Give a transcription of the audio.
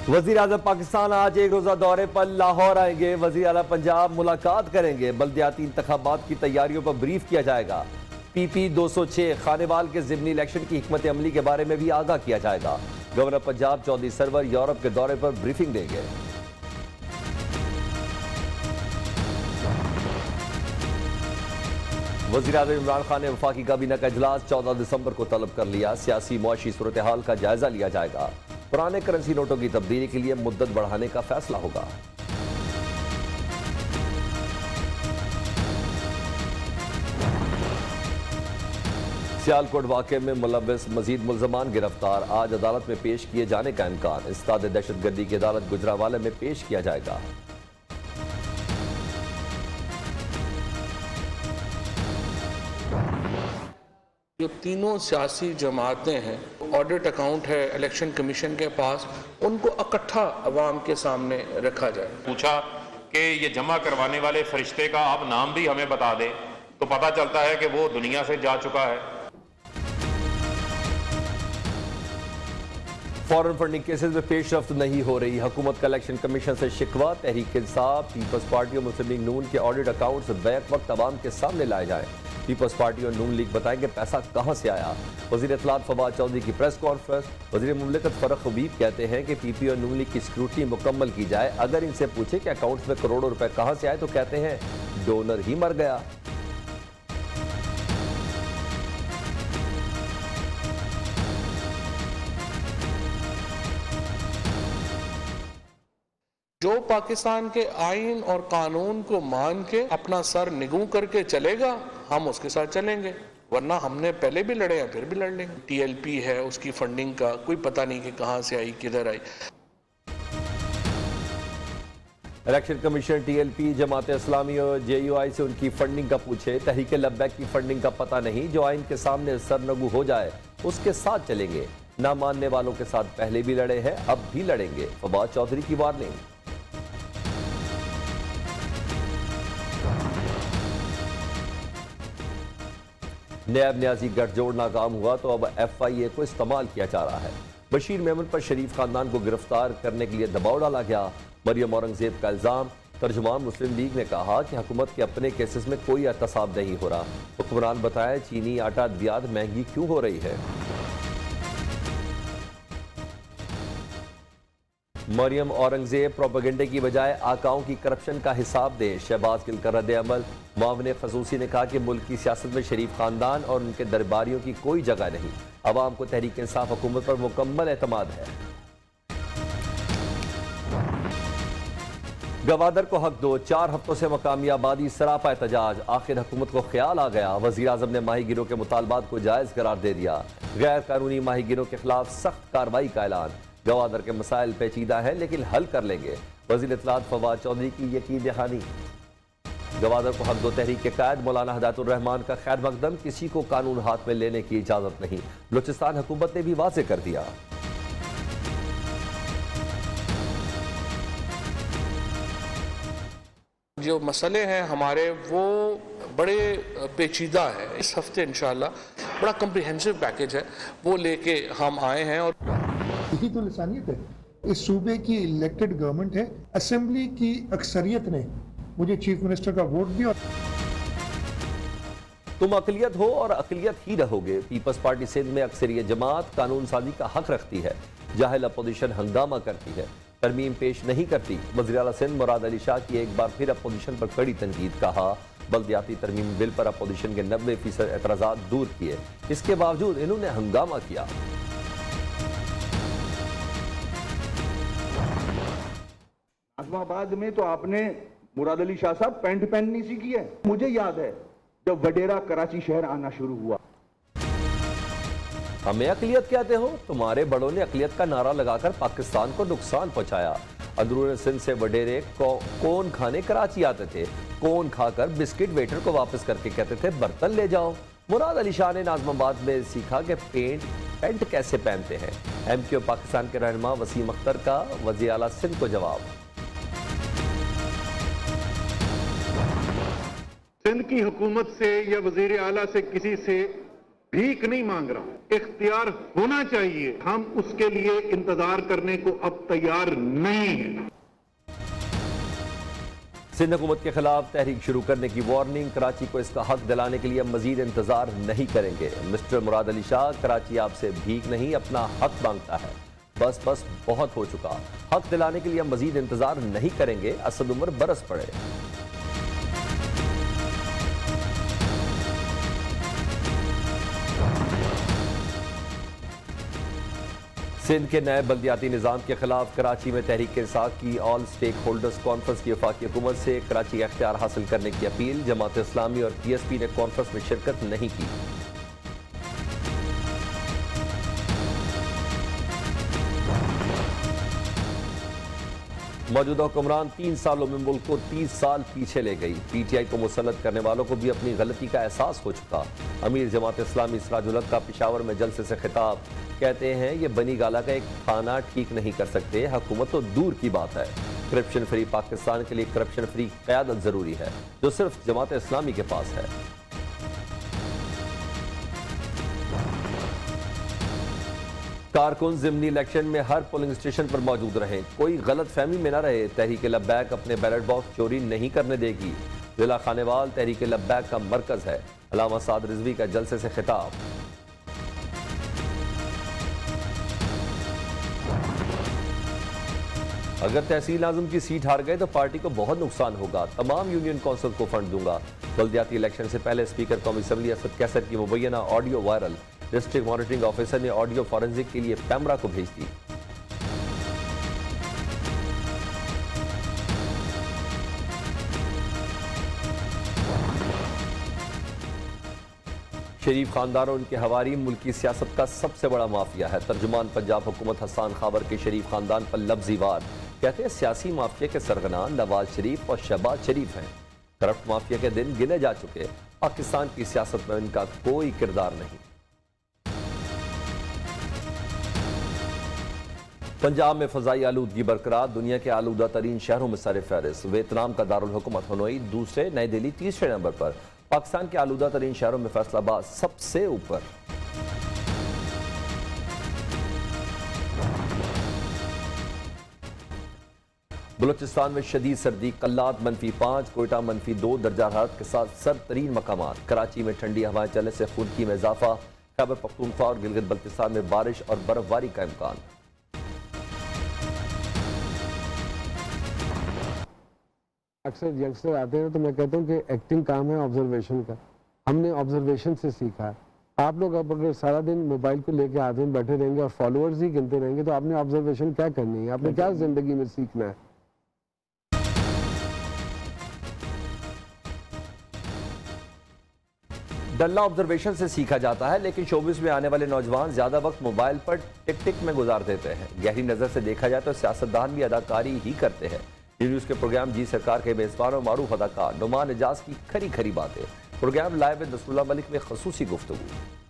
वज़ीर आज़म पाकिस्तान आज एक रोज़ा दौरे पर लाहौर आएंगे। वज़ीर आला पंजाब मुलाकात करेंगे। बल्दियाती इंतखाबात की तैयारियों पर ब्रीफ किया जाएगा। PP 206 खानेवाल के ज़िमनी इलेक्शन की हिकमत अमली के बारे में भी आगाह किया जाएगा। गवर्नर पंजाब चौधरी सरवर यूरोप के दौरे पर ब्रीफिंग देंगे। वज़ीर आज़म इमरान खान ने वफाकी काबीना का इजलास 14 दिसंबर को तलब कर लिया। सियासी मुआशी सूरत हाल का जायजा लिया जाएगा। पुराने करेंसी नोटों की तब्दीली के लिए मुद्दत बढ़ाने का फैसला होगा। सियालकोट वाक़े में मुलव्विस मजीद मुल्ज़मान गिरफ्तार। आज अदालत में पेश किए जाने का इम्कान। इंसदाद दहशतगर्दी की अदालत गुजरावाला में पेश किया जाएगा। जो तीनों सियासी जमातें हैं, ऑडिट अकाउंट है इलेक्शन कमीशन के पास, उनको इकट्ठा अवाम के सामने रखा जाए। पूछा कि ये जमा करवाने वाले फरिश्ते का आप नाम भी हमें बता दें, तो पता चलता है कि वो दुनिया से जा चुका है। फॉरेन फंडिंग केसेस में पेशरफ्त नहीं हो रही। हुकूमत का इलेक्शन कमीशन से शिकवा। तहरीक इंसाफ, पीपल्स पार्टी और मुस्लिम लीग नून के ऑडिट अकाउंट्स बैक वक्त अवाम के सामने लाए जाएं। पीपल्स पार्टी और नून लीग बताएंगे पैसा कहां से आया। वज़ीर इत्तलात फवाद चौधरी की प्रेस कॉन्फ्रेंस। वज़ीर मुमलिकत फरख हबीब कहते हैं कि PP और नून लीग की स्क्रूटनी मुकम्मल की जाए। अगर इनसे पूछे कि अकाउंट्स में करोड़ों रुपए कहां से आए तो कहते हैं डोनर ही मर गया। जो पाकिस्तान के आइन और कानून को मान के अपना सर निगू करके चलेगा, हम उसके साथ चलेंगे, वरना हमने पहले भी लड़े हैं, फिर भी लड़ लेंगे। TLP है, उसकी फंडिंग का कोई पता नहीं कि कहां से आई, किधर आई। Election commission TLP, Jamaat Islami और JUI से उनकी फंडिंग का पूछे। तहरीक लब्बैक की फंडिंग का पता नहीं। जो आइन के सामने सरनगू हो जाए उसके साथ चलेंगे। ना मानने वालों के साथ पहले भी लड़े हैं, अब भी लड़ेंगे। फवाद चौधरी की वार्निंग। नैब न्याजी गठजोड़ नाकाम हुआ तो अब FIA को इस्तेमाल किया जा रहा है। बशीर मेमन पर शरीफ खानदान को गिरफ्तार करने के लिए दबाव डाला गया। मरियम औरंगजेब का इल्जाम। तर्जुमान मुस्लिम लीग ने कहा कि हुकूमत के अपने केसेस में कोई एहतसाब नहीं हो रहा। हुक्मरान बताया चीनी आटा अद्वियात महंगी क्यों हो रही है। मरियम औरंगजेब प्रोपेगेंडे की बजाय आकाओं की करप्शन का हिसाब दे। शहबाज गिल का रद्द अमल। मुआविन खसूसी ने कहा कि मुल्क की सियासत में शरीफ खानदान और उनके दरबारियों की कोई जगह नहीं। अवाम को तहरीक इंसाफ हुकूमत पर मुकम्मल एतमाद है। गवादर को हक दो। 4 हफ्तों से मकामी आबादी सरापा एहतजाज। आखिर हुकूमत को ख्याल आ गया। वज़ीर आज़म ने माहीगिरों के मुतालबात को जायज़ करार दे दिया। गैर कानूनी माहीगिरों के खिलाफ सख्त कार्रवाई का ऐलान। गवादर के मसाइल पेचीदा है लेकिन हल कर लेंगे। वज़ीर इत्तलात फवाद चौधरी की यकीन दहानी। गवादर को हक दो तहरीक के कायद मौलाना हदायतुर रहमान का खैर मकदम। किसी को कानून हाथ में लेने की इजाजत नहीं। बलूचिस्तान हुकूमत ने भी वाज़ेह कर दिया। जो मसले हैं हमारे वो बड़े पेचीदा है। इस हफ्ते इंशाल्लाह बड़ा कम्प्रिहेंसिव पैकेज है, वो लेके हम आए हैं। और यही तो लिसानियत है। इस सूबे की इलेक्टेड गवर्नमेंट है। असेंबली की अक्सरियत ने मुझे चीफ मिनिस्टर का वोट दिया। तुम अकलियत हो और अकलियत ही रहोगे। पीपल्स पार्टी सिंध में अक्सरियत जमात कानून साजी का हक रखती है। जाहिल अपोजिशन हंगामा करती है, तरमीम पेश नहीं करती। वज़ीर आला सिंध मुराद अली शाह की एक बार फिर अपोजिशन पर कड़ी तनकीद। कहा बल्दियाती तरमीम बिल पर अपोजिशन के 90% एतराज़ात दूर किए, इसके बावजूद इन्होंने हंगामा किया। आजमाबाद में तो आपने मुराद अली शाह साहब पैंट पहननी सीखी है। मुझे याद है जब वडेरा कराची शहर आना शुरू हुआ। हमें अकलियत कहते हो? तुम्हारे बड़ों ने अकलियत का नारा लगाकर पाकिस्तान को नुकसान पहुंचाया। अंदरून सिंध से वडेरे कौन खाने कराची आते थे। कौन खाकर बिस्किट वेटर को वापस करके कहते थे बर्तन ले जाओ। मुराद अली शाह ने नाज़माबाद में सीखा कि पैंट कैसे पहनते हैं। MQ पाकिस्तान के रहनुमा वसीम अख्तर का वज़ीर आला सिंध को जवाब। सिंध की हुकूमत से या वजीर आला से किसी से भीख नहीं मांग रहा हूं, इख्तियार होना चाहिए। हम उसके लिए इंतजार करने को अब तैयार नहीं है। सिंध हुकूमत के खिलाफ तहरीक शुरू करने की वार्निंग, कराची को इसका हक दिलाने के लिए मजीद इंतजार नहीं करेंगे। मिस्टर मुराद अली शाह, कराची आपसे भीख नहीं अपना हक मांगता है। बस बस बहुत हो चुका, हक दिलाने के लिए मजीद इंतजार नहीं करेंगे। असद उमर बरस पड़े। सिंध के नए बल्दियाती निज़ाम के खिलाफ कराची में तहरीक इंसाफ की ऑल स्टेक होल्डर्स कॉन्फ्रेंस की वफाकी हुकूमत से कराची का इख्तियार हासिल करने की अपील। जमात इस्लामी और PSP ने कॉन्फ्रेंस में शिरकत नहीं की। मौजूदा हुक्मरान 3 सालों में मुल्क को 30 साल पीछे ले गई। PTI को मुसल्लत करने वालों को भी अपनी गलती का एहसास हो चुका। अमीर जमात इस्लामी सिराजुल हक का पेशावर में जलसे से खिताब, कहते हैं ये बनी गाला का एक थाना ठीक नहीं कर सकते, हुकूमत तो दूर की बात है। करप्शन फ्री पाकिस्तान के लिए करप्शन फ्री क़यादत जरूरी है, जो सिर्फ जमात इस्लामी के पास है। कारकुन ज़िमनी इलेक्शन में हर पोलिंग स्टेशन पर मौजूद रहें, कोई गलत फहमी में न रहे। तहरीक लब्बैक अपने बैलेट बॉक्स चोरी नहीं करने देगी। जिला खानेवाल तहरीक लब्बैक का मरकज है। अल्लामा साद रिजवी का जलसे से खिताब। अगर तहसील आजम की सीट हार गए तो पार्टी को बहुत नुकसान होगा। तमाम यूनियन काउंसिल को फंड दूंगा। बल्दियाती इलेक्शन से पहले स्पीकर कौमी असम्बली असद कैसर की मुबैना audio viral. District monitoring officer ने ऑडियो फॉरेंसिक के लिए पैमरा को भेज दी। शरीफ खानदार और उनके हवारी मुल्क की सियासत का सबसे बड़ा माफिया है। तर्जुमान पंजाब हुकूमत हसन खाबर के शरीफ खानदान पर लफ्ज़ी वार, कहते हैं सियासी माफिया के सरगना नवाज शरीफ और शहबाज शरीफ हैं। करप्ट माफिया के दिन गिने जा चुके, पाकिस्तान की सियासत में इनका कोई किरदार नहीं। पंजाब में फजाई आलूदगी बरकरार, दुनिया के आलूदा तरीन शहरों में सर फहरिस्त। वियतनाम का दारुल हुकूमत हनोई दूसरे, नई दिल्ली तीसरे नंबर पर। पाकिस्तान के आलूदा तरीन शहरों में फैसलाबाद सबसे ऊपर। बलूचिस्तान में शदीद सर्दी, कल्लात -5, कोयटा -2 दर्जा हरारत के साथ सर्द तरीन मकामात। कराची में ठंडी हवाएं चलने से खुनकी में इजाफा। खैबर पख्तूनख्वा और गिलगित बल्तिस्तान में बारिश और बर्फबारी का इम्कान। अक्सर यंगस्टर आते हैं तो मैं कहता हूँ कि एक्टिंग काम है ऑब्जर्वेशन का। हमने ऑब्जर्वेशन से सीखा है। आप लोग अब अगर सारा दिन मोबाइल को लेकर हाथ में बैठे रहेंगे और फॉलोअर्स ही गिनते रहेंगे तो आपने ऑब्जर्वेशन क्या करनी है? आपने क्या जिंदगी में सीखना है? डल्ला ऑब्जर्वेशन से सीखा जाता है, लेकिन शोबिस में आने वाले नौजवान ज्यादा वक्त मोबाइल पर टिक टिक में गुजार देते हैं। गहरी नजर से देखा जाए तो सियासतदान भी अदाकारी ही करते हैं। न्यूज़ के प्रोग्राम जी सरकार के मेजबान और मारूफ अदाकार नुमान एजाज की खरी खरी बातें। प्रोग्राम लाइव नसरुल्लाह मलिक में खसूसी गुफ्तगू।